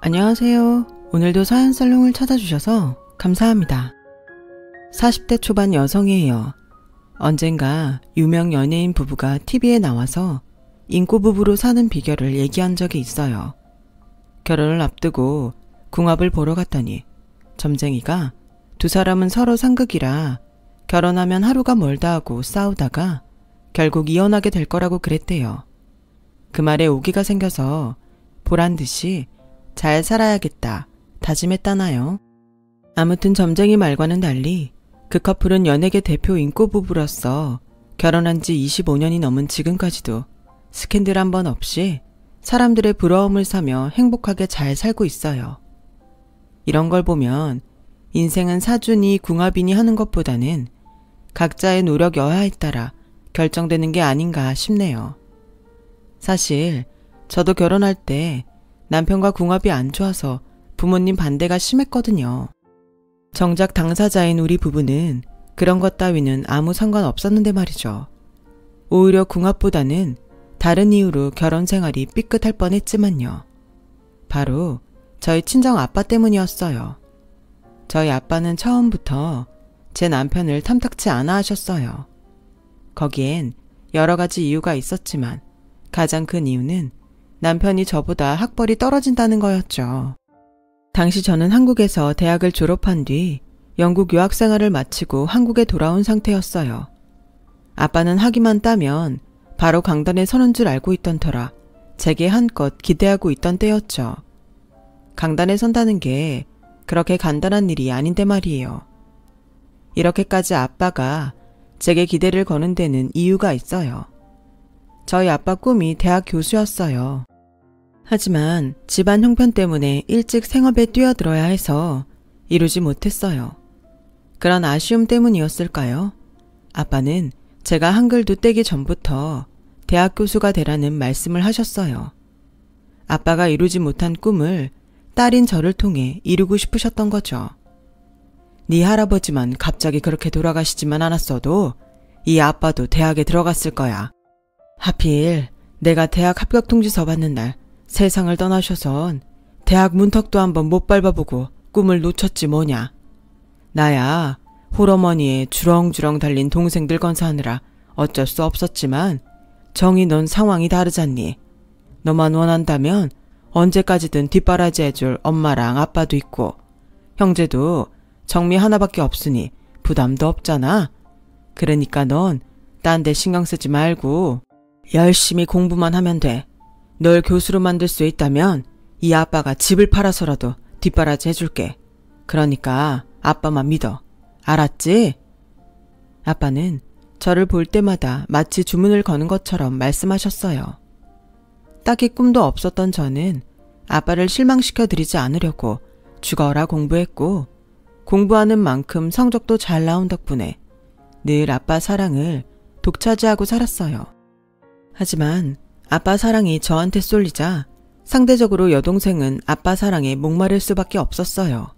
안녕하세요. 오늘도 사연살롱을 찾아주셔서 감사합니다. 40대 초반 여성이에요. 언젠가 유명 연예인 부부가 TV에 나와서 인꼬부부로 사는 비결을 얘기한 적이 있어요. 결혼을 앞두고 궁합을 보러 갔더니 점쟁이가 두 사람은 서로 상극이라 결혼하면 하루가 멀다 하고 싸우다가 결국 이혼하게 될 거라고 그랬대요. 그 말에 오기가 생겨서 보란듯이 잘 살아야겠다 다짐했다나요. 아무튼 점쟁이 말과는 달리 그 커플은 연예계 대표 인꼬부부로서 결혼한 지 25년이 넘은 지금까지도 스캔들 한 번 없이 사람들의 부러움을 사며 행복하게 잘 살고 있어요. 이런 걸 보면 인생은 사주니 궁합이니 하는 것보다는 각자의 노력 여하에 따라 결정되는 게 아닌가 싶네요. 사실 저도 결혼할 때 남편과 궁합이 안 좋아서 부모님 반대가 심했거든요. 정작 당사자인 우리 부부는 그런 것 따위는 아무 상관없었는데 말이죠. 오히려 궁합보다는 다른 이유로 결혼 생활이 삐끗할 뻔했지만요. 바로 저희 친정 아빠 때문이었어요. 저희 아빠는 처음부터 제 남편을 탐탁치 않아 하셨어요. 거기엔 여러 가지 이유가 있었지만 가장 큰 이유는 남편이 저보다 학벌이 떨어진다는 거였죠. 당시 저는 한국에서 대학을 졸업한 뒤 영국 유학 생활을 마치고 한국에 돌아온 상태였어요. 아빠는 학위만 따면 바로 강단에 서는 줄 알고 있던 터라 제게 한껏 기대하고 있던 때였죠. 강단에 선다는 게 그렇게 간단한 일이 아닌데 말이에요. 이렇게까지 아빠가 제게 기대를 거는 데는 이유가 있어요. 저희 아빠 꿈이 대학 교수였어요. 하지만 집안 형편 때문에 일찍 생업에 뛰어들어야 해서 이루지 못했어요. 그런 아쉬움 때문이었을까요? 아빠는 제가 한글도 떼기 전부터 대학 교수가 되라는 말씀을 하셨어요. 아빠가 이루지 못한 꿈을 딸인 저를 통해 이루고 싶으셨던 거죠. 네 할아버지만 갑자기 그렇게 돌아가시지만 않았어도 이 아빠도 대학에 들어갔을 거야. 하필 내가 대학 합격 통지서 받는 날 세상을 떠나셔선 대학 문턱도 한번 못 밟아보고 꿈을 놓쳤지 뭐냐. 나야 홀어머니에 주렁주렁 달린 동생들 건사하느라 어쩔 수 없었지만 정이 넌 상황이 다르잖니. 너만 원한다면 언제까지든 뒷바라지 해줄 엄마랑 아빠도 있고 형제도 정미 하나밖에 없으니 부담도 없잖아. 그러니까 넌 딴 데 신경 쓰지 말고 열심히 공부만 하면 돼. 널 교수로 만들 수 있다면 이 아빠가 집을 팔아서라도 뒷바라지 해줄게. 그러니까 아빠만 믿어. 알았지? 아빠는 저를 볼 때마다 마치 주문을 거는 것처럼 말씀하셨어요. 딱히 꿈도 없었던 저는 아빠를 실망시켜드리지 않으려고 죽어라 공부했고 공부하는 만큼 성적도 잘 나온 덕분에 늘 아빠 사랑을 독차지하고 살았어요. 하지만 아빠 사랑이 저한테 쏠리자 상대적으로 여동생은 아빠 사랑에 목마를 수밖에 없었어요.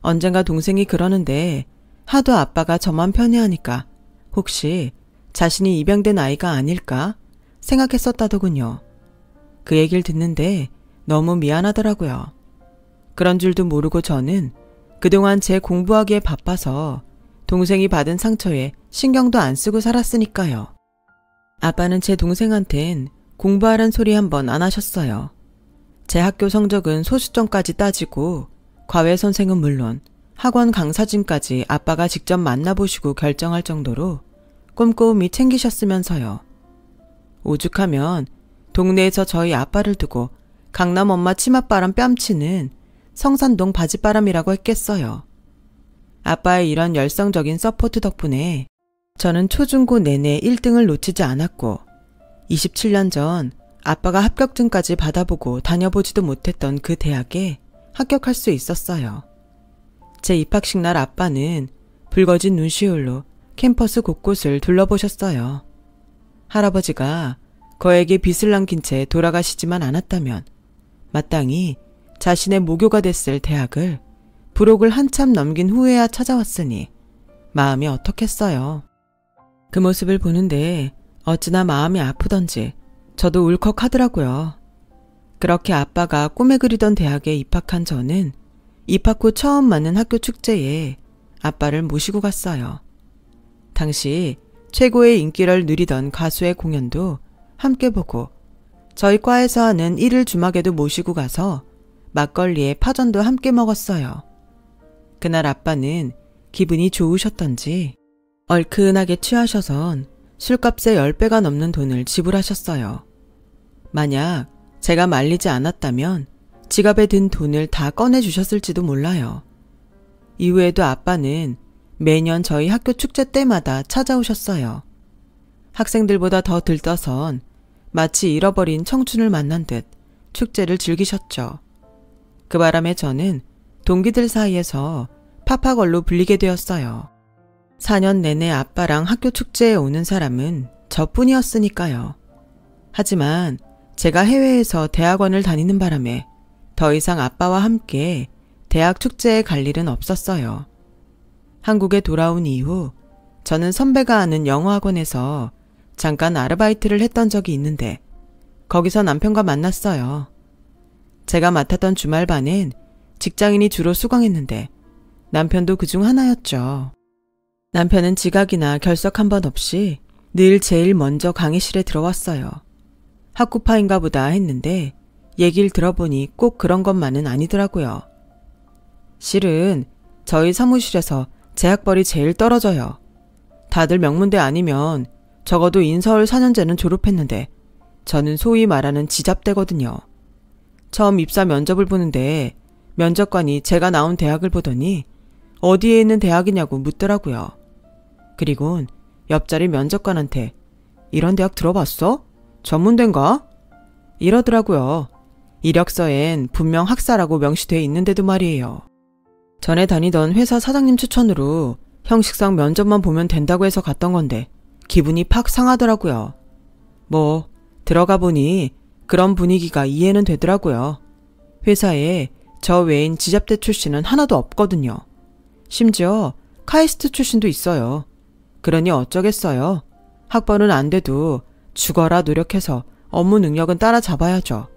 언젠가 동생이 그러는데 하도 아빠가 저만 편애하니까 혹시 자신이 입양된 아이가 아닐까 생각했었다더군요. 그 얘기를 듣는데 너무 미안하더라고요. 그런 줄도 모르고 저는 그동안 제 공부하기에 바빠서 동생이 받은 상처에 신경도 안 쓰고 살았으니까요. 아빠는 제 동생한텐 공부하란 소리 한번 안 하셨어요. 제 학교 성적은 소수점까지 따지고 과외 선생은 물론 학원 강사진까지 아빠가 직접 만나보시고 결정할 정도로 꼼꼼히 챙기셨으면서요. 오죽하면 동네에서 저희 아빠를 두고 강남 엄마 치맛바람 뺨치는 성산동 바지바람이라고 했겠어요. 아빠의 이런 열성적인 서포트 덕분에 저는 초중고 내내 1등을 놓치지 않았고 27년 전 아빠가 합격증까지 받아보고 다녀보지도 못했던 그 대학에 합격할 수 있었어요. 제 입학식 날 아빠는 붉어진 눈시울로 캠퍼스 곳곳을 둘러보셨어요. 할아버지가 거에게 빚을 남긴 채 돌아가시지만 않았다면 마땅히 자신의 모교가 됐을 대학을 부록을 한참 넘긴 후에야 찾아왔으니 마음이 어떻겠어요. 그 모습을 보는데 어찌나 마음이 아프던지 저도 울컥하더라고요. 그렇게 아빠가 꿈에 그리던 대학에 입학한 저는 입학 후 처음 맞는 학교 축제에 아빠를 모시고 갔어요. 당시 최고의 인기를 누리던 가수의 공연도 함께 보고 저희 과에서 하는 1일 주막에도 모시고 가서 막걸리에 파전도 함께 먹었어요. 그날 아빠는 기분이 좋으셨던지 얼큰하게 취하셔선 술값의 10배가 넘는 돈을 지불하셨어요. 만약 제가 말리지 않았다면 지갑에 든 돈을 다 꺼내주셨을지도 몰라요. 이후에도 아빠는 매년 저희 학교 축제 때마다 찾아오셨어요. 학생들보다 더 들떠선 마치 잃어버린 청춘을 만난 듯 축제를 즐기셨죠. 그 바람에 저는 동기들 사이에서 파파걸로 불리게 되었어요. 4년 내내 아빠랑 학교 축제에 오는 사람은 저뿐이었으니까요. 하지만 제가 해외에서 대학원을 다니는 바람에 더 이상 아빠와 함께 대학 축제에 갈 일은 없었어요. 한국에 돌아온 이후 저는 선배가 아는 영어학원에서 잠깐 아르바이트를 했던 적이 있는데 거기서 남편과 만났어요. 제가 맡았던 주말반엔 직장인이 주로 수강했는데 남편도 그중 하나였죠. 남편은 지각이나 결석 한 번 없이 늘 제일 먼저 강의실에 들어왔어요. 학구파인가 보다 했는데 얘기를 들어보니 꼭 그런 것만은 아니더라고요. 실은 저희 사무실에서 제 학벌이 제일 떨어져요. 다들 명문대 아니면 적어도 인서울 4년제는 졸업했는데 저는 소위 말하는 지잡대거든요. 처음 입사 면접을 보는데 면접관이 제가 나온 대학을 보더니 어디에 있는 대학이냐고 묻더라고요. 그리곤 옆자리 면접관한테 이런 대학 들어봤어? 전문대인가? 이러더라고요. 이력서엔 분명 학사라고 명시돼 있는데도 말이에요. 전에 다니던 회사 사장님 추천으로 형식상 면접만 보면 된다고 해서 갔던 건데 기분이 팍 상하더라고요. 뭐 들어가 보니 그런 분위기가 이해는 되더라고요. 회사에 저 외인 지잡대 출신은 하나도 없거든요. 심지어 카이스트 출신도 있어요. 그러니 어쩌겠어요. 학벌은 안 돼도 죽어라 노력해서 업무 능력은 따라잡아야죠.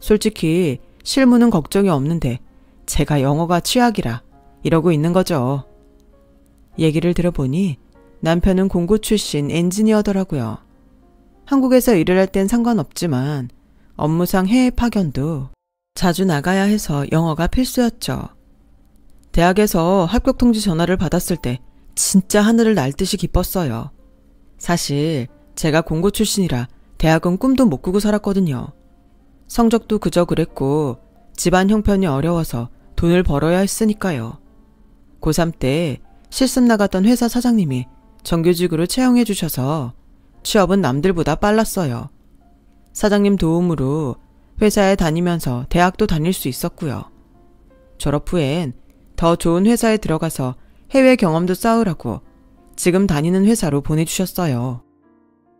솔직히 실무는 걱정이 없는데 제가 영어가 취약이라 이러고 있는 거죠. 얘기를 들어보니 남편은 공고 출신 엔지니어더라고요. 한국에서 일을 할 땐 상관없지만 업무상 해외 파견도 자주 나가야 해서 영어가 필수였죠. 대학에서 합격 통지 전화를 받았을 때 진짜 하늘을 날 듯이 기뻤어요. 사실 제가 공고 출신이라 대학은 꿈도 못 꾸고 살았거든요. 성적도 그저 그랬고 집안 형편이 어려워서 돈을 벌어야 했으니까요. 고3 때 실습 나갔던 회사 사장님이 정규직으로 채용해 주셔서 취업은 남들보다 빨랐어요. 사장님 도움으로 회사에 다니면서 대학도 다닐 수 있었고요. 졸업 후엔 더 좋은 회사에 들어가서 해외 경험도 쌓으라고 지금 다니는 회사로 보내주셨어요.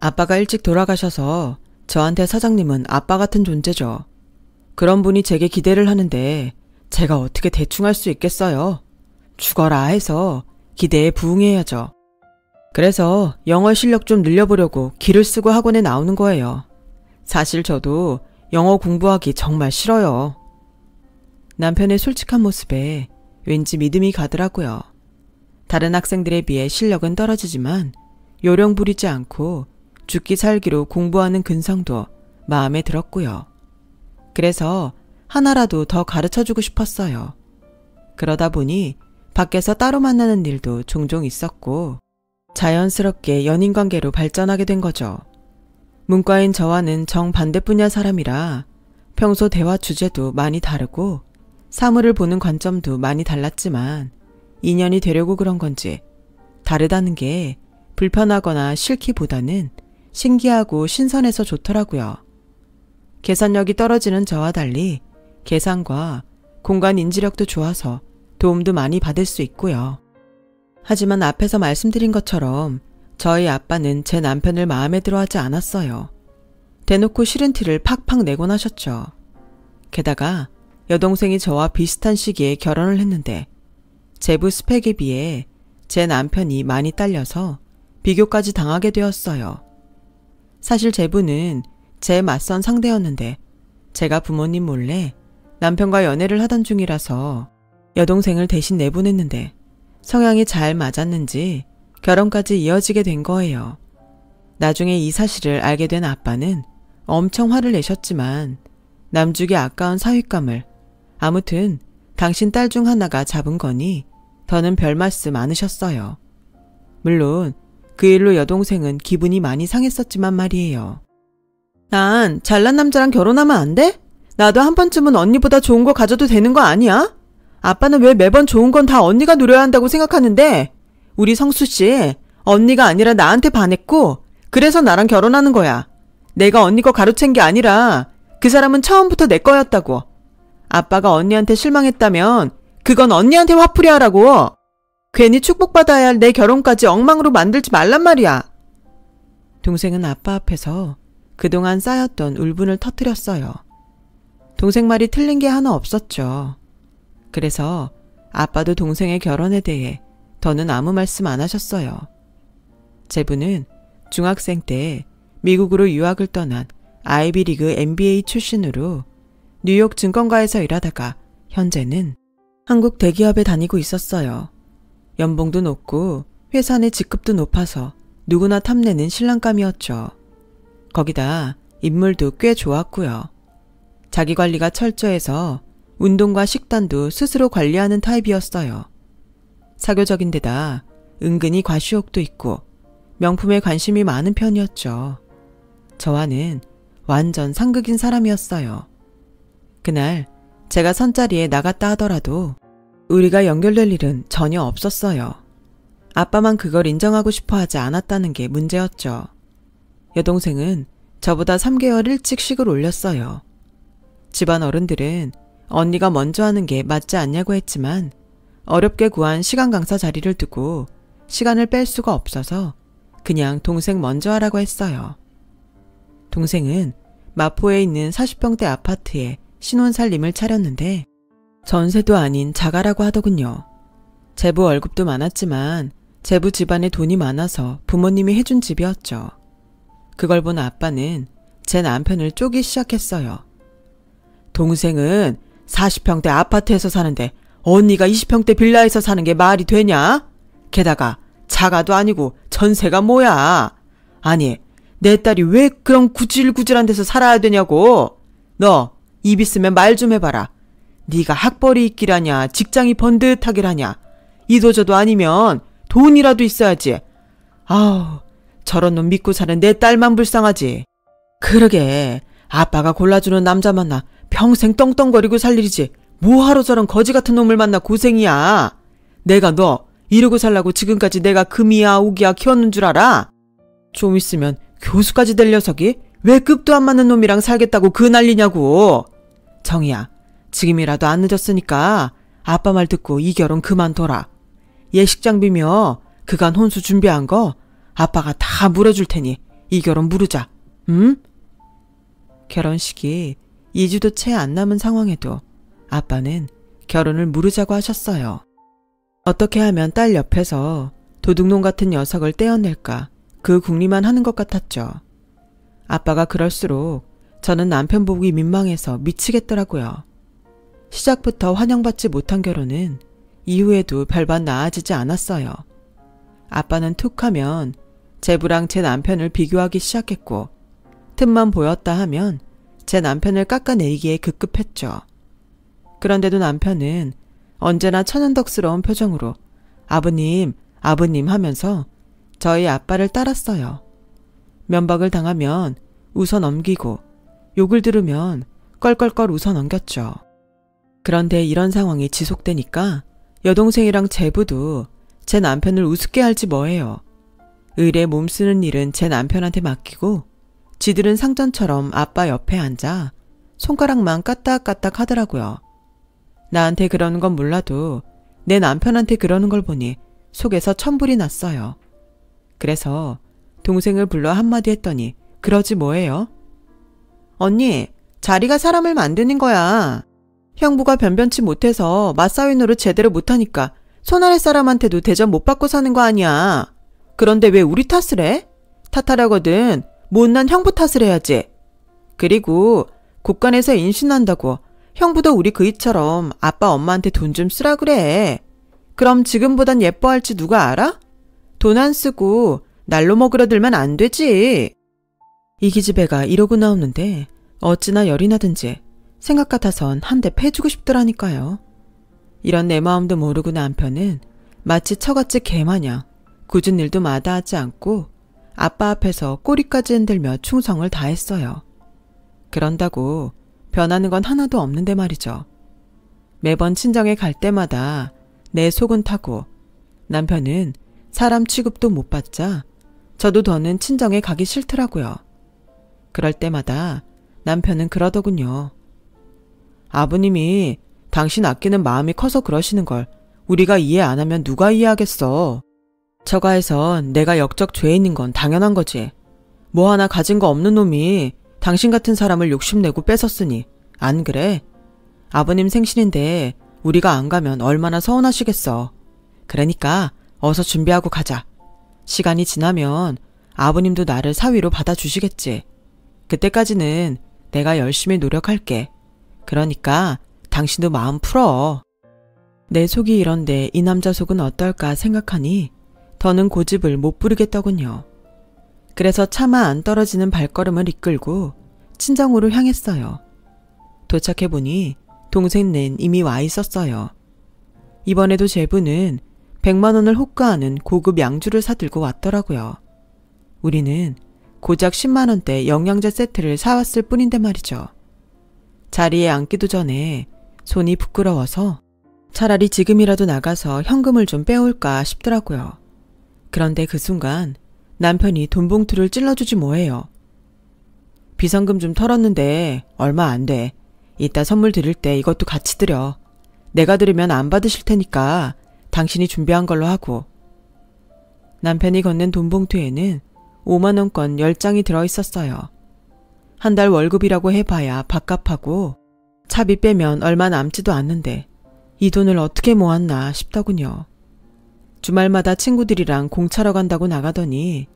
아빠가 일찍 돌아가셔서 저한테 사장님은 아빠 같은 존재죠. 그런 분이 제게 기대를 하는데 제가 어떻게 대충 할 수 있겠어요. 죽어라 해서 기대에 부응해야죠. 그래서 영어 실력 좀 늘려보려고 기를 쓰고 학원에 나오는 거예요. 사실 저도 영어 공부하기 정말 싫어요. 남편의 솔직한 모습에 왠지 믿음이 가더라고요. 다른 학생들에 비해 실력은 떨어지지만 요령 부리지 않고 죽기 살기로 공부하는 근성도 마음에 들었고요. 그래서 하나라도 더 가르쳐주고 싶었어요. 그러다 보니 밖에서 따로 만나는 일도 종종 있었고 자연스럽게 연인관계로 발전하게 된 거죠. 문과인 저와는 정반대 분야 사람이라 평소 대화 주제도 많이 다르고 사물을 보는 관점도 많이 달랐지만 인연이 되려고 그런 건지 다르다는 게 불편하거나 싫기보다는 신기하고 신선해서 좋더라고요. 계산력이 떨어지는 저와 달리 계산과 공간 인지력도 좋아서 도움도 많이 받을 수 있고요. 하지만 앞에서 말씀드린 것처럼 저희 아빠는 제 남편을 마음에 들어하지 않았어요. 대놓고 싫은 티를 팍팍 내곤 하셨죠. 게다가 여동생이 저와 비슷한 시기에 결혼을 했는데 재부 스펙에 비해 제 남편이 많이 딸려서 비교까지 당하게 되었어요. 사실 재부는 제 맞선 상대였는데 제가 부모님 몰래 남편과 연애를 하던 중이라서 여동생을 대신 내보냈는데 성향이 잘 맞았는지 결혼까지 이어지게 된 거예요. 나중에 이 사실을 알게 된 아빠는 엄청 화를 내셨지만 남주기 아까운 사윗감을 아무튼 당신 딸 중 하나가 잡은 거니 더는 별 말씀 않으셨어요. 물론 그 일로 여동생은 기분이 많이 상했었지만 말이에요. 난 잘난 남자랑 결혼하면 안 돼? 나도 한 번쯤은 언니보다 좋은 거 가져도 되는 거 아니야? 아빠는 왜 매번 좋은 건 다 언니가 누려야 한다고 생각하는데 우리 성수씨 언니가 아니라 나한테 반했고 그래서 나랑 결혼하는 거야. 내가 언니 거 가로챈 게 아니라 그 사람은 처음부터 내 거였다고. 아빠가 언니한테 실망했다면 그건 언니한테 화풀이 하라고. 괜히 축복받아야 할 내 결혼까지 엉망으로 만들지 말란 말이야. 동생은 아빠 앞에서 그동안 쌓였던 울분을 터뜨렸어요. 동생 말이 틀린 게 하나 없었죠. 그래서 아빠도 동생의 결혼에 대해 더는 아무 말씀 안 하셨어요. 제부는 중학생 때 미국으로 유학을 떠난 아이비리그 NBA 출신으로 뉴욕 증권가에서 일하다가 현재는 한국 대기업에 다니고 있었어요. 연봉도 높고 회사 내 직급도 높아서 누구나 탐내는 신랑감이었죠. 거기다 인물도 꽤 좋았고요. 자기관리가 철저해서 운동과 식단도 스스로 관리하는 타입이었어요. 사교적인 데다 은근히 과시욕도 있고 명품에 관심이 많은 편이었죠. 저와는 완전 상극인 사람이었어요. 그날 제가 선자리에 나갔다 하더라도 우리가 연결될 일은 전혀 없었어요. 아빠만 그걸 인정하고 싶어 하지 않았다는 게 문제였죠. 여동생은 저보다 3개월 일찍 식을 올렸어요. 집안 어른들은 언니가 먼저 하는 게 맞지 않냐고 했지만 어렵게 구한 시간 강사 자리를 두고 시간을 뺄 수가 없어서 그냥 동생 먼저 하라고 했어요. 동생은 마포에 있는 40평대 아파트에 신혼살림을 차렸는데 전세도 아닌 자가라고 하더군요. 제부 월급도 많았지만 제부 집안에 돈이 많아서 부모님이 해준 집이었죠. 그걸 본 아빠는 제 남편을 쪼기 시작했어요. 동생은 40평대 아파트에서 사는데 언니가 20평대 빌라에서 사는 게 말이 되냐? 게다가 자가도 아니고 전세가 뭐야? 아니, 내 딸이 왜 그런 구질구질한 데서 살아야 되냐고? 너 입 있으면 말 좀 해봐라. 네가 학벌이 있기라냐, 직장이 번듯하기라냐. 이도저도 아니면 돈이라도 있어야지. 아우, 저런 놈 믿고 사는 내 딸만 불쌍하지. 그러게, 아빠가 골라주는 남자 만나 평생 떵떵거리고 살 일이지. 뭐하러 저런 거지 같은 놈을 만나 고생이야. 내가 너 이러고 살라고 지금까지 내가 금이야 오기야 키웠는 줄 알아? 좀 있으면 교수까지 될 녀석이 왜 급도 안 맞는 놈이랑 살겠다고 그 난리냐고. 정희야, 지금이라도 안 늦었으니까 아빠 말 듣고 이 결혼 그만둬라. 예식장비며 그간 혼수 준비한 거 아빠가 다 물어줄 테니 이 결혼 무르자. 응? 결혼식이 2주도 채 안 남은 상황에도 아빠는 결혼을 무르자고 하셨어요. 어떻게 하면 딸 옆에서 도둑놈 같은 녀석을 떼어낼까 그 궁리만 하는 것 같았죠. 아빠가 그럴수록 저는 남편 보기 민망해서 미치겠더라고요. 시작부터 환영받지 못한 결혼은 이후에도 별반 나아지지 않았어요. 아빠는 툭 하면 제부랑 제 남편을 비교하기 시작했고 틈만 보였다 하면 제 남편을 깎아내리기에 급급했죠. 그런데도 남편은 언제나 천연덕스러운 표정으로 아버님, 아버님 하면서 저희 아빠를 따랐어요. 면박을 당하면 웃어 넘기고 욕을 들으면 껄껄껄 웃어 넘겼죠. 그런데 이런 상황이 지속되니까 여동생이랑 제부도 제 남편을 우습게 할지 뭐해요. 의뢰 몸쓰는 일은 제 남편한테 맡기고 지들은 상전처럼 아빠 옆에 앉아 손가락만 까딱까딱 하더라고요. 나한테 그러는 건 몰라도 내 남편한테 그러는 걸 보니 속에서 천불이 났어요. 그래서 동생을 불러 한마디 했더니 그러지 뭐해요? 언니, 자리가 사람을 만드는 거야. 형부가 변변치 못해서 맞사위 노릇 제대로 못하니까 손아래 사람한테도 대접 못 받고 사는 거 아니야. 그런데 왜 우리 탓을 해? 탓하려거든 못난 형부 탓을 해야지. 그리고 곳간에서 임신한다고 형부도 우리 그이처럼 아빠 엄마한테 돈 좀 쓰라 그래. 그럼 지금보단 예뻐할지 누가 알아? 돈 안 쓰고 날로 먹으려 들면 안 되지. 이 기집애가 이러고 나오는데 어찌나 열이 나든지 생각 같아선 한 대 패주고 싶더라니까요. 이런 내 마음도 모르고 남편은 마치 처갓집 개마냥 굳은 일도 마다하지 않고 아빠 앞에서 꼬리까지 흔들며 충성을 다했어요. 그런다고 변하는 건 하나도 없는데 말이죠. 매번 친정에 갈 때마다 내 속은 타고 남편은 사람 취급도 못 받자 저도 더는 친정에 가기 싫더라고요. 그럴 때마다 남편은 그러더군요. 아버님이 당신 아끼는 마음이 커서 그러시는 걸 우리가 이해 안 하면 누가 이해하겠어. 처가에선 내가 역적 죄 있는 건 당연한 거지. 뭐 하나 가진 거 없는 놈이 당신 같은 사람을 욕심내고 뺏었으니 안 그래? 아버님 생신인데 우리가 안 가면 얼마나 서운하시겠어. 그러니까 어서 준비하고 가자. 시간이 지나면 아버님도 나를 사위로 받아주시겠지. 그때까지는 내가 열심히 노력할게. 그러니까 당신도 마음 풀어. 내 속이 이런데 이 남자 속은 어떨까 생각하니 더는 고집을 못 부리겠더군요. 그래서 차마 안 떨어지는 발걸음을 이끌고 친정으로 향했어요. 도착해보니 동생는 이미 와 있었어요. 이번에도 제부는 100만 원을 호가하는 고급 양주를 사들고 왔더라고요. 우리는 고작 10만 원대 영양제 세트를 사왔을 뿐인데 말이죠. 자리에 앉기도 전에 손이 부끄러워서 차라리 지금이라도 나가서 현금을 좀 빼올까 싶더라고요. 그런데 그 순간 남편이 돈 봉투를 찔러주지 뭐해요. 비상금 좀 털었는데 얼마 안 돼. 이따 선물 드릴 때 이것도 같이 드려. 내가 드리면 안 받으실 테니까 당신이 준비한 걸로 하고. 남편이 건넨 돈 봉투에는 5만 원권 10장이 들어있었어요. 한 달 월급이라고 해봐야 밥값하고 차비 빼면 얼마 남지도 않는데 이 돈을 어떻게 모았나 싶더군요. 주말마다 친구들이랑 공차러 간다고 나가더니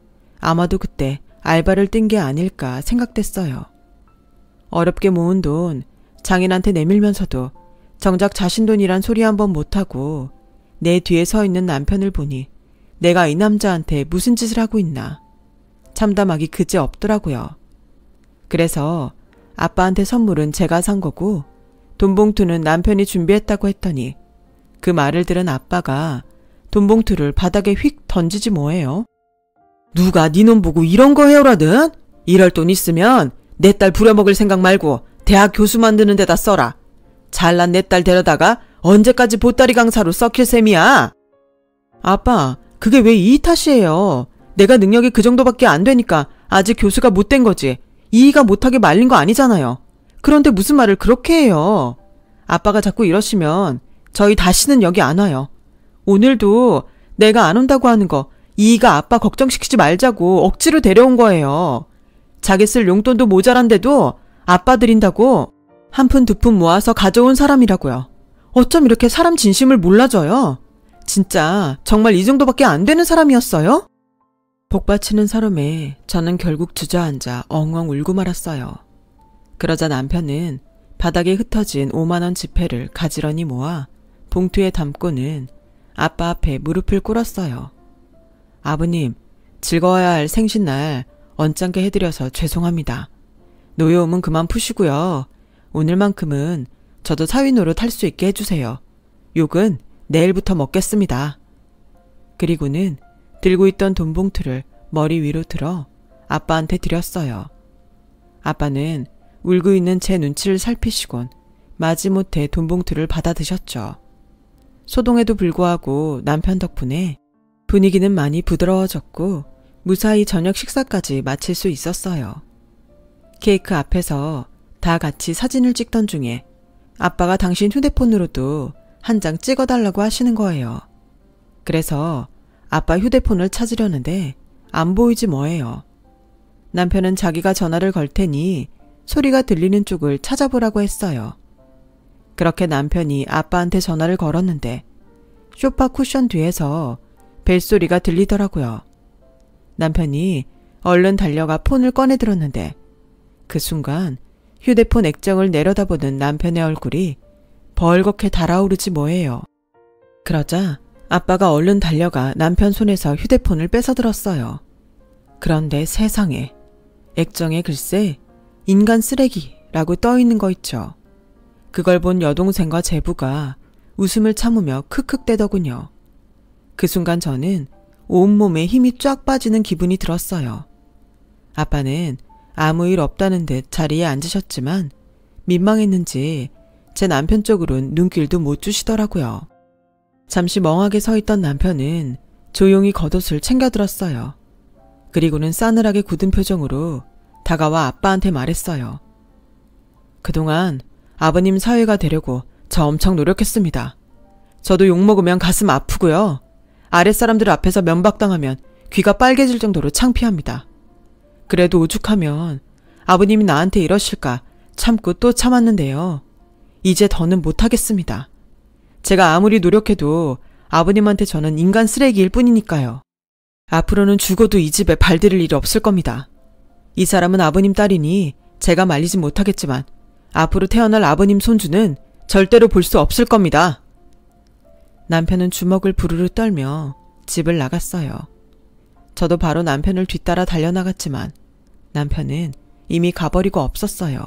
아마도 그때 알바를 뛴 게 아닐까 생각됐어요. 어렵게 모은 돈 장인한테 내밀면서도 정작 자신 돈이란 소리 한번 못하고 내 뒤에 서 있는 남편을 보니 내가 이 남자한테 무슨 짓을 하고 있나 참담하기 그지없더라고요. 그래서 아빠한테 선물은 제가 산 거고 돈 봉투는 남편이 준비했다고 했더니 그 말을 들은 아빠가 돈 봉투를 바닥에 휙 던지지 뭐해요. 누가 네 놈 보고 이런 거 해오라든? 이럴 돈 있으면 내 딸 부려먹을 생각 말고 대학 교수 만드는 데다 써라. 잘난 내 딸 데려다가 언제까지 보따리 강사로 썩힐 셈이야? 아빠, 그게 왜 이 탓이에요? 내가 능력이 그 정도밖에 안 되니까 아직 교수가 못 된 거지. 이의가 못하게 말린 거 아니잖아요. 그런데 무슨 말을 그렇게 해요? 아빠가 자꾸 이러시면 저희 다시는 여기 안 와요. 오늘도 내가 안 온다고 하는 거 이의가 아빠 걱정시키지 말자고 억지로 데려온 거예요. 자기 쓸 용돈도 모자란데도 아빠 드린다고 한 푼 두 푼 모아서 가져온 사람이라고요. 어쩜 이렇게 사람 진심을 몰라줘요? 진짜 정말 이 정도밖에 안 되는 사람이었어요? 복받치는 서름에 저는 결국 주저앉아 엉엉 울고 말았어요. 그러자 남편은 바닥에 흩어진 5만 원 지폐를 가지런히 모아 봉투에 담고는 아빠 앞에 무릎을 꿇었어요. 아버님, 즐거워야 할 생신날 언짢게 해드려서 죄송합니다. 노여움은 그만 푸시고요. 오늘만큼은 저도 사위 노릇 할 수 있게 해주세요. 욕은 내일부터 먹겠습니다. 그리고는 들고 있던 돈 봉투를 머리 위로 들어 아빠한테 드렸어요. 아빠는 울고 있는 제 눈치를 살피시곤 마지못해 돈 봉투를 받아 드셨죠. 소동에도 불구하고 남편 덕분에 분위기는 많이 부드러워졌고 무사히 저녁 식사까지 마칠 수 있었어요. 케이크 앞에서 다 같이 사진을 찍던 중에 아빠가 당신 휴대폰으로도 한 장 찍어달라고 하시는 거예요. 그래서 아빠 휴대폰을 찾으려는데 안 보이지 뭐예요. 남편은 자기가 전화를 걸 테니 소리가 들리는 쪽을 찾아보라고 했어요. 그렇게 남편이 아빠한테 전화를 걸었는데 소파 쿠션 뒤에서 벨소리가 들리더라고요. 남편이 얼른 달려가 폰을 꺼내 들었는데 그 순간 휴대폰 액정을 내려다보는 남편의 얼굴이 벌겋게 달아오르지 뭐예요. 그러자 아빠가 얼른 달려가 남편 손에서 휴대폰을 뺏어들었어요. 그런데 세상에, 액정에 글쎄 인간 쓰레기라고 떠있는 거 있죠. 그걸 본 여동생과 제부가 웃음을 참으며 크크대더군요. 그 순간 저는 온몸에 힘이 쫙 빠지는 기분이 들었어요. 아빠는 아무 일 없다는 듯 자리에 앉으셨지만 민망했는지 제 남편 쪽으론 눈길도 못 주시더라고요. 잠시 멍하게 서 있던 남편은 조용히 겉옷을 챙겨들었어요. 그리고는 싸늘하게 굳은 표정으로 다가와 아빠한테 말했어요. 그동안 아버님 사위가 되려고 저 엄청 노력했습니다. 저도 욕먹으면 가슴 아프고요. 아랫사람들 앞에서 면박당하면 귀가 빨개질 정도로 창피합니다. 그래도 오죽하면 아버님이 나한테 이러실까 참고 또 참았는데요. 이제 더는 못하겠습니다. 제가 아무리 노력해도 아버님한테 저는 인간 쓰레기일 뿐이니까요. 앞으로는 죽어도 이 집에 발들일 일이 없을 겁니다. 이 사람은 아버님 딸이니 제가 말리진 못하겠지만 앞으로 태어날 아버님 손주는 절대로 볼 수 없을 겁니다. 남편은 주먹을 부르르 떨며 집을 나갔어요. 저도 바로 남편을 뒤따라 달려나갔지만 남편은 이미 가버리고 없었어요.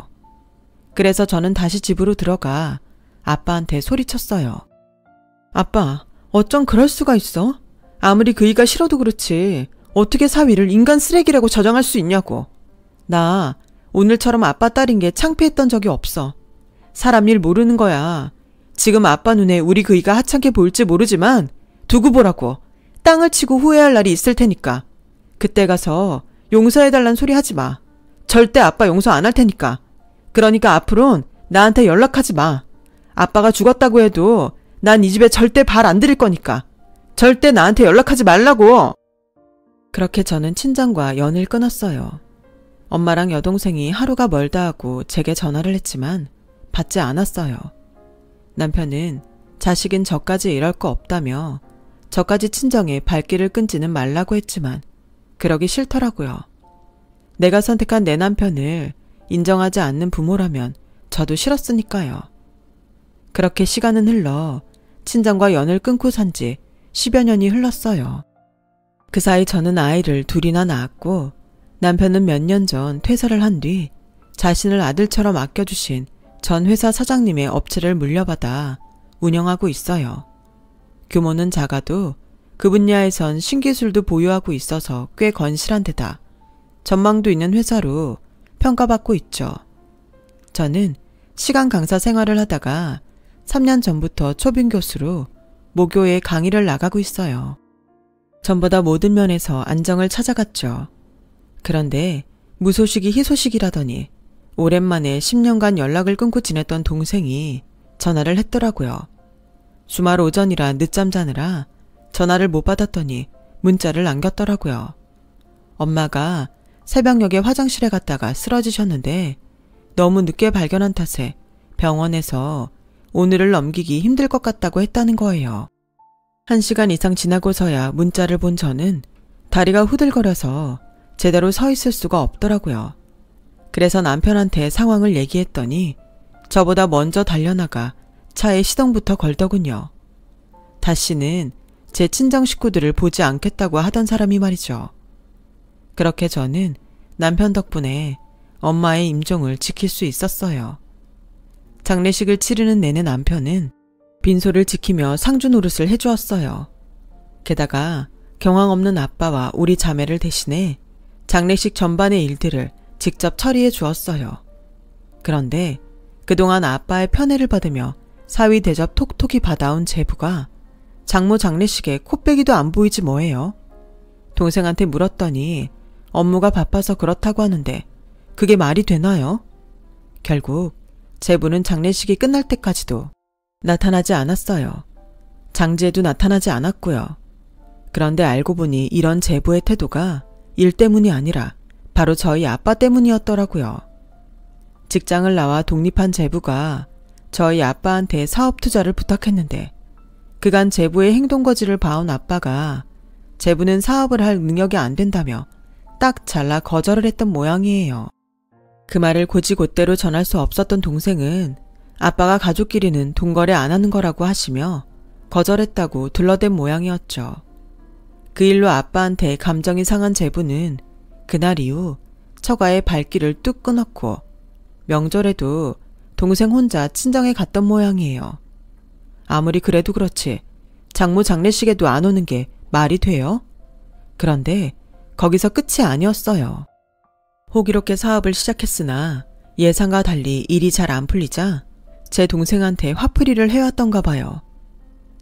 그래서 저는 다시 집으로 들어가 아빠한테 소리쳤어요. 아빠, 어쩜 그럴 수가 있어? 아무리 그이가 싫어도 그렇지 어떻게 사위를 인간 쓰레기라고 저장할 수 있냐고. 나 오늘처럼 아빠 딸인 게 창피했던 적이 없어. 사람 일 모르는 거야. 지금 아빠 눈에 우리 그이가 하찮게 보일지 모르지만 두고 보라고. 땅을 치고 후회할 날이 있을 테니까. 그때 가서 용서해달란 소리 하지 마. 절대 아빠 용서 안 할 테니까. 그러니까 앞으론 나한테 연락하지 마. 아빠가 죽었다고 해도 난 이 집에 절대 발 안 들일 거니까. 절대 나한테 연락하지 말라고. 그렇게 저는 친정과 연을 끊었어요. 엄마랑 여동생이 하루가 멀다 하고 제게 전화를 했지만 받지 않았어요. 남편은 자식인 저까지 이럴 거 없다며 저까지 친정에 발길을 끊지는 말라고 했지만 그러기 싫더라고요. 내가 선택한 내 남편을 인정하지 않는 부모라면 저도 싫었으니까요. 그렇게 시간은 흘러 친정과 연을 끊고 산 지 10여 년이 흘렀어요. 그 사이 저는 아이를 둘이나 낳았고 남편은 몇 년 전 퇴사를 한 뒤 자신을 아들처럼 아껴주신 전 회사 사장님의 업체를 물려받아 운영하고 있어요. 규모는 작아도 그 분야에선 신기술도 보유하고 있어서 꽤 건실한 데다 전망도 있는 회사로 평가받고 있죠. 저는 시간 강사 생활을 하다가 3년 전부터 초빙 교수로 모교에 강의를 나가고 있어요. 전보다 모든 면에서 안정을 찾아갔죠. 그런데 무소식이 희소식이라더니 오랜만에 10년간 연락을 끊고 지냈던 동생이 전화를 했더라고요. 주말 오전이라 늦잠 자느라 전화를 못 받았더니 문자를 남겼더라고요. 엄마가 새벽녘에 화장실에 갔다가 쓰러지셨는데 너무 늦게 발견한 탓에 병원에서 오늘을 넘기기 힘들 것 같다고 했다는 거예요. 1시간 이상 지나고서야 문자를 본 저는 다리가 후들거려서 제대로 서 있을 수가 없더라고요. 그래서 남편한테 상황을 얘기했더니 저보다 먼저 달려나가 차에 시동부터 걸더군요. 다시는 제 친정 식구들을 보지 않겠다고 하던 사람이 말이죠. 그렇게 저는 남편 덕분에 엄마의 임종을 지킬 수 있었어요. 장례식을 치르는 내내 남편은 빈소를 지키며 상주 노릇을 해주었어요. 게다가 경황 없는 아빠와 우리 자매를 대신해 장례식 전반의 일들을 직접 처리해 주었어요. 그런데 그동안 아빠의 편애를 받으며 사위 대접 톡톡히 받아온 제부가 장모 장례식에 코빼기도 안 보이지 뭐예요. 동생한테 물었더니 업무가 바빠서 그렇다고 하는데 그게 말이 되나요? 결국 제부는 장례식이 끝날 때까지도 나타나지 않았어요. 장제도 나타나지 않았고요. 그런데 알고 보니 이런 제부의 태도가 일 때문이 아니라 바로 저희 아빠 때문이었더라고요. 직장을 나와 독립한 제부가 저희 아빠한테 사업 투자를 부탁했는데 그간 제부의 행동거지를 봐온 아빠가 제부는 사업을 할 능력이 안 된다며 딱 잘라 거절을 했던 모양이에요. 그 말을 곧이곧대로 전할 수 없었던 동생은 아빠가 가족끼리는 돈 거래 안 하는 거라고 하시며 거절했다고 둘러댄 모양이었죠. 그 일로 아빠한테 감정이 상한 제부는 그날 이후 처가의 발길을 뚝 끊었고 명절에도 동생 혼자 친정에 갔던 모양이에요. 아무리 그래도 그렇지 장모 장례식에도 안 오는 게 말이 돼요? 그런데 거기서 끝이 아니었어요. 호기롭게 사업을 시작했으나 예상과 달리 일이 잘 안 풀리자 제 동생한테 화풀이를 해왔던가 봐요.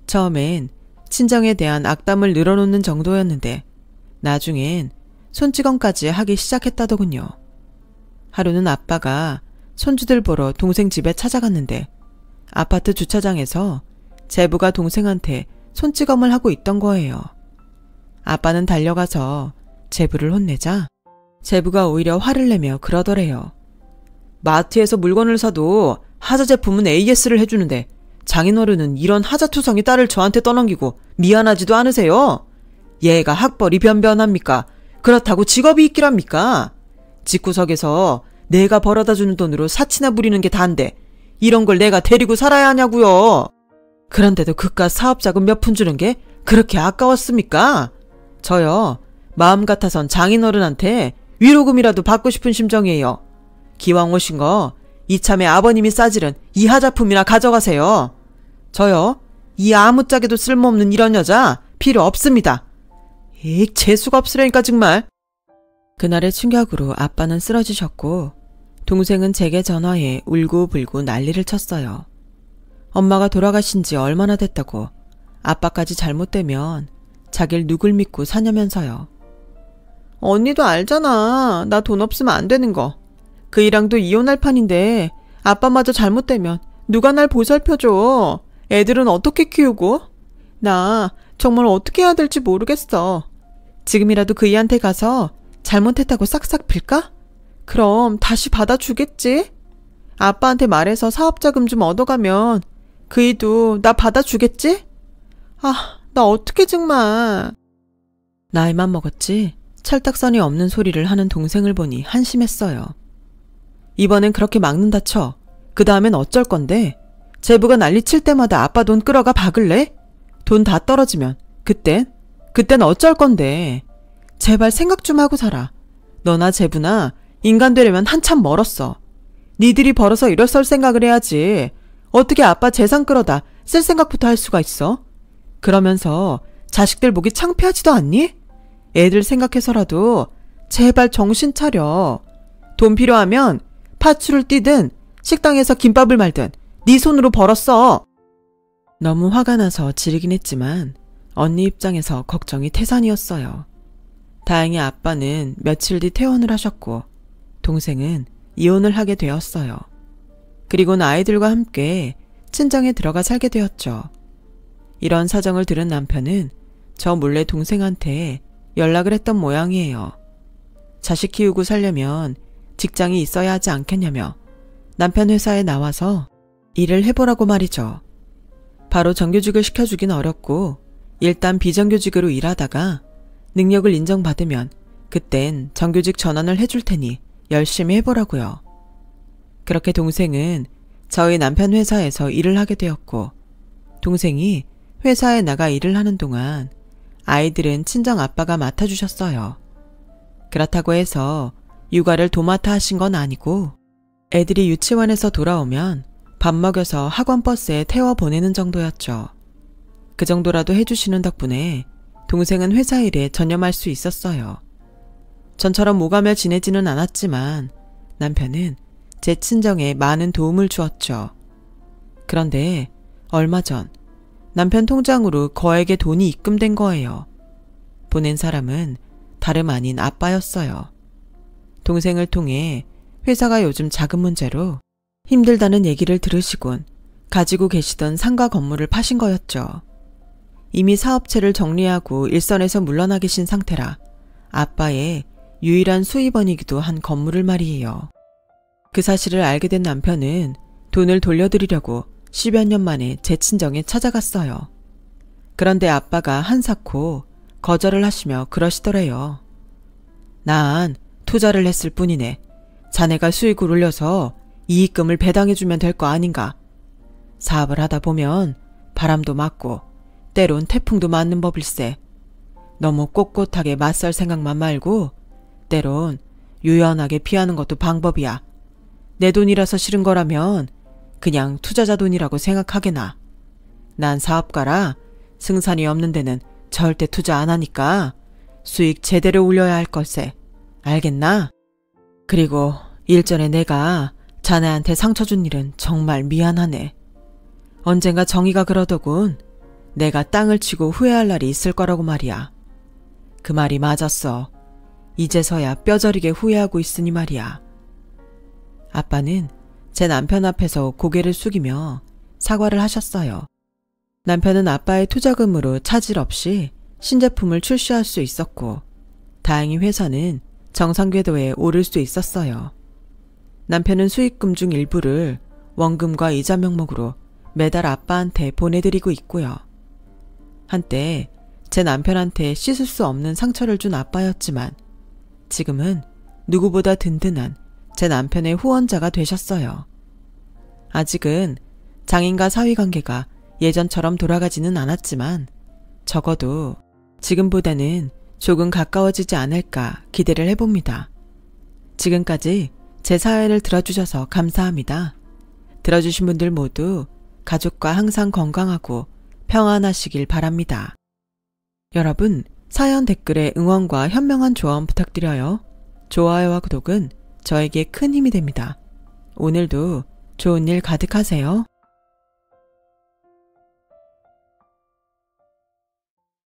처음엔 친정에 대한 악담을 늘어놓는 정도였는데 나중엔 손찌검까지 하기 시작했다더군요. 하루는 아빠가 손주들 보러 동생 집에 찾아갔는데 아파트 주차장에서 제부가 동생한테 손찌검을 하고 있던 거예요. 아빠는 달려가서 제부를 혼내자 제부가 오히려 화를 내며 그러더래요. 마트에서 물건을 사도 하자 제품은 AS를 해주는데 장인어른은 이런 하자투성이 딸을 저한테 떠넘기고 미안하지도 않으세요? 얘가 학벌이 변변합니까? 그렇다고 직업이 있기랍니까? 집구석에서 내가 벌어다주는 돈으로 사치나 부리는 게 다인데 이런 걸 내가 데리고 살아야 하냐고요. 그런데도 그깟 사업자금 몇 푼 주는 게 그렇게 아까웠습니까? 저요, 마음 같아선 장인어른한테 위로금이라도 받고 싶은 심정이에요. 기왕 오신 거 이참에 아버님이 싸지른 이 하자품이나 가져가세요. 저요, 이 아무짝에도 쓸모없는 이런 여자 필요 없습니다. 재수가 없으려니까 정말. 그날의 충격으로 아빠는 쓰러지셨고 동생은 제게 전화해 울고불고 난리를 쳤어요. 엄마가 돌아가신 지 얼마나 됐다고 아빠까지 잘못되면 자길 누굴 믿고 사냐면서요. 언니도 알잖아. 나 돈 없으면 안 되는 거. 그 이랑도 이혼할 판인데 아빠마저 잘못되면 누가 날 보살펴줘. 애들은 어떻게 키우고? 나 정말 어떻게 해야 될지 모르겠어. 지금이라도 그이한테 가서 잘못했다고 싹싹 빌까? 그럼 다시 받아주겠지? 아빠한테 말해서 사업자금 좀 얻어가면 그이도 나 받아주겠지? 아, 나 어떡해 정말. 나이만 먹었지 철딱선이 없는 소리를 하는 동생을 보니 한심했어요. 이번엔 그렇게 막는다 쳐. 그 다음엔 어쩔 건데? 제부가 난리칠 때마다 아빠 돈 끌어가 박을래? 돈 다 떨어지면 그땐 어쩔 건데? 제발 생각 좀 하고 살아. 너나 제부나 인간 되려면 한참 멀었어. 니들이 벌어서 일어설 생각을 해야지. 어떻게 아빠 재산 끌어다 쓸 생각부터 할 수가 있어? 그러면서 자식들 보기 창피하지도 않니? 애들 생각해서라도 제발 정신 차려. 돈 필요하면 파출을 뛰든 식당에서 김밥을 말든 네 손으로 벌었어. 너무 화가 나서 지르긴 했지만 언니 입장에서 걱정이 태산이었어요. 다행히 아빠는 며칠 뒤 퇴원을 하셨고 동생은 이혼을 하게 되었어요. 그리고는 아이들과 함께 친정에 들어가 살게 되었죠. 이런 사정을 들은 남편은 저 몰래 동생한테 연락을 했던 모양이에요. 자식 키우고 살려면 직장이 있어야 하지 않겠냐며 남편 회사에 나와서 일을 해보라고 말이죠. 바로 정규직을 시켜주긴 어렵고 일단 비정규직으로 일하다가 능력을 인정받으면 그땐 정규직 전환을 해줄 테니 열심히 해보라고요. 그렇게 동생은 저희 남편 회사에서 일을 하게 되었고 동생이 회사에 나가 일을 하는 동안 아이들은 친정 아빠가 맡아주셨어요. 그렇다고 해서 육아를 도맡아 하신 건 아니고 애들이 유치원에서 돌아오면 밥 먹여서 학원 버스에 태워 보내는 정도였죠. 그 정도라도 해주시는 덕분에 동생은 회사 일에 전념할 수 있었어요. 전처럼 모가며 지내지는 않았지만 남편은 제 친정에 많은 도움을 주었죠. 그런데 얼마 전 남편 통장으로 거액의 돈이 입금된 거예요. 보낸 사람은 다름 아닌 아빠였어요. 동생을 통해 회사가 요즘 자금 문제로 힘들다는 얘기를 들으시곤 가지고 계시던 상가 건물을 파신 거였죠. 이미 사업체를 정리하고 일선에서 물러나 계신 상태라 아빠의 유일한 수입원이기도 한 건물을 말이에요. 그 사실을 알게 된 남편은 돈을 돌려드리려고 10여 년 만에 제 친정에 찾아갔어요. 그런데 아빠가 한사코 거절을 하시며 그러시더래요. 난 투자를 했을 뿐이네. 자네가 수익을 올려서 이익금을 배당해주면 될 거 아닌가. 사업을 하다 보면 바람도 맞고 때론 태풍도 맞는 법일세. 너무 꼿꼿하게 맞설 생각만 말고 때론 유연하게 피하는 것도 방법이야. 내 돈이라서 싫은 거라면 그냥 투자자 돈이라고 생각하게나. 난 사업가라 승산이 없는 데는 절대 투자 안 하니까 수익 제대로 올려야 할 걸세. 알겠나? 그리고 일전에 내가 자네한테 상처 준 일은 정말 미안하네. 언젠가 정의가 그러더군. 내가 땅을 치고 후회할 날이 있을 거라고 말이야. 그 말이 맞았어. 이제서야 뼈저리게 후회하고 있으니 말이야. 아빠는 제 남편 앞에서 고개를 숙이며 사과를 하셨어요. 남편은 아빠의 투자금으로 차질 없이 신제품을 출시할 수 있었고 다행히 회사는 정상 궤도에 오를 수 있었어요. 남편은 수익금 중 일부를 원금과 이자 명목으로 매달 아빠한테 보내드리고 있고요. 한때 제 남편한테 씻을 수 없는 상처를 준 아빠였지만 지금은 누구보다 든든한 제 남편의 후원자가 되셨어요. 아직은 장인과 사위관계가 예전처럼 돌아가지는 않았지만 적어도 지금보다는 조금 가까워지지 않을까 기대를 해봅니다. 지금까지 제 사연을 들어주셔서 감사합니다. 들어주신 분들 모두 가족과 항상 건강하고 평안하시길 바랍니다. 여러분, 사연 댓글에 응원과 현명한 조언 부탁드려요. 좋아요와 구독은 저에게 큰 힘이 됩니다. 오늘도 좋은 일 가득하세요.